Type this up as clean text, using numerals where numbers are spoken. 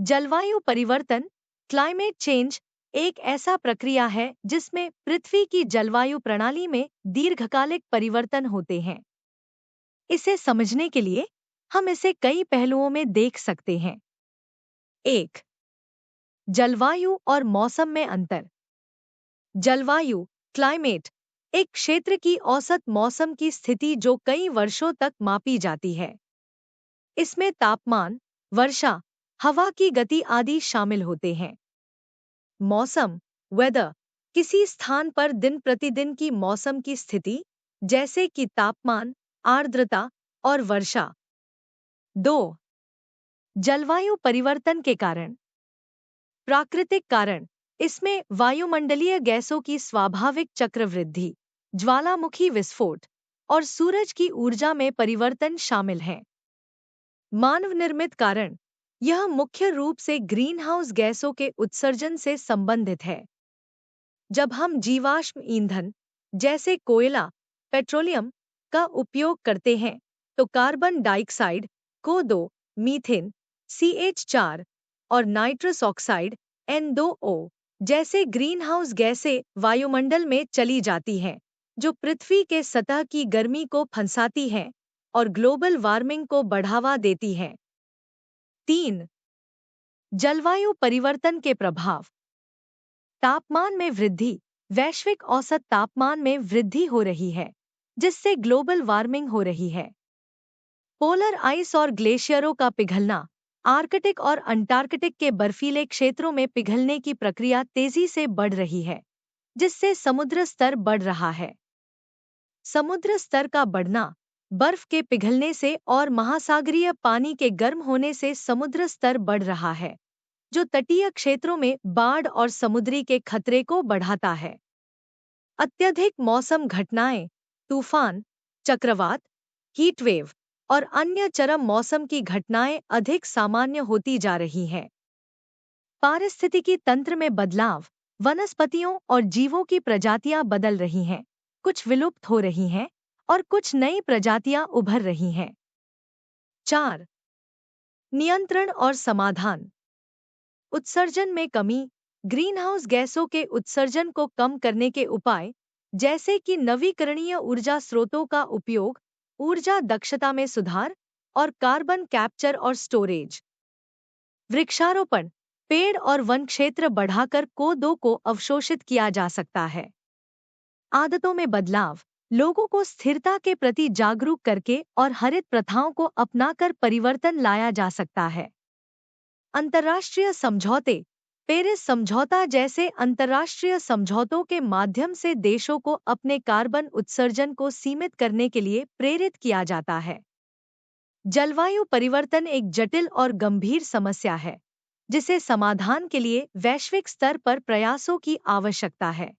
जलवायु परिवर्तन climate change एक ऐसा प्रक्रिया है जिसमें पृथ्वी की जलवायु प्रणाली में दीर्घकालिक परिवर्तन होते हैं। इसे समझने के लिए हम इसे कई पहलुओं में देख सकते हैं। 1. जलवायु और मौसम में अंतर। जलवायु क्लाइमेट एक क्षेत्र की औसत मौसम की स्थिति जो कई वर्षों तक मापी जाती है। इसमें तापमान, वर्षा, हवा की गति आदि शामिल होते हैं। मौसम वेदर किसी स्थान पर दिन प्रतिदिन की मौसम की स्थिति, जैसे कि तापमान, आर्द्रता और वर्षा। 2. जलवायु परिवर्तन के कारण। प्राकृतिक कारण इसमें वायुमंडलीय गैसों की स्वाभाविक चक्रवृद्धि, ज्वालामुखी विस्फोट और सूरज की ऊर्जा में परिवर्तन शामिल हैं। मानव निर्मित कारण यह मुख्य रूप से ग्रीनहाउस गैसों के उत्सर्जन से संबंधित है। जब हम जीवाश्म ईंधन जैसे कोयला, पेट्रोलियम का उपयोग करते हैं तो carbon dioxide, CO2, methane, CH4 और नाइट्रस ऑक्साइड N2O जैसे ग्रीनहाउस गैसें वायुमंडल में चली जाती हैं, जो पृथ्वी के सतह की गर्मी को फंसाती हैं और ग्लोबल वार्मिंग को बढ़ावा देती हैं। 3. जलवायु परिवर्तन के प्रभाव। तापमान में वृद्धि। वैश्विक औसत तापमान में वृद्धि हो रही है, जिससे ग्लोबल वार्मिंग हो रही है। पोलर आइस और ग्लेशियरों का पिघलना। आर्कटिक और अंटार्कटिक के बर्फीले क्षेत्रों में पिघलने की प्रक्रिया तेजी से बढ़ रही है, जिससे समुद्र स्तर बढ़ रहा है। समुद्र स्तर का बढ़ना बर्फ के पिघलने से और महासागरीय पानी के गर्म होने से समुद्र स्तर बढ़ रहा है, जो तटीय क्षेत्रों में बाढ़ और समुद्री के खतरे को बढ़ाता है। अत्यधिक मौसम घटनाएं, तूफान, चक्रवात, हीटवेव और अन्य चरम मौसम की घटनाएं अधिक सामान्य होती जा रही हैं। पारिस्थितिकी तंत्र में बदलाव। वनस्पतियों और जीवों की प्रजातियां बदल रही हैं, कुछ विलुप्त हो रही हैं और कुछ नई प्रजातियां उभर रही हैं। 4. नियंत्रण और समाधान। उत्सर्जन में कमी। ग्रीनहाउस गैसों के उत्सर्जन को कम करने के उपाय, जैसे कि नवीकरणीय ऊर्जा स्रोतों का उपयोग, ऊर्जा दक्षता में सुधार और कार्बन कैप्चर और स्टोरेज। वृक्षारोपण। पेड़ और वन क्षेत्र बढ़ाकर CO2 को अवशोषित किया जा सकता है। आदतों में बदलाव। लोगों को स्थिरता के प्रति जागरूक करके और हरित प्रथाओं को अपनाकर परिवर्तन लाया जा सकता है। अंतर्राष्ट्रीय समझौते। पेरिस समझौता जैसे अंतर्राष्ट्रीय समझौतों के माध्यम से देशों को अपने कार्बन उत्सर्जन को सीमित करने के लिए प्रेरित किया जाता है। जलवायु परिवर्तन एक जटिल और गंभीर समस्या है, जिसे समाधान के लिए वैश्विक स्तर पर प्रयासों की आवश्यकता है।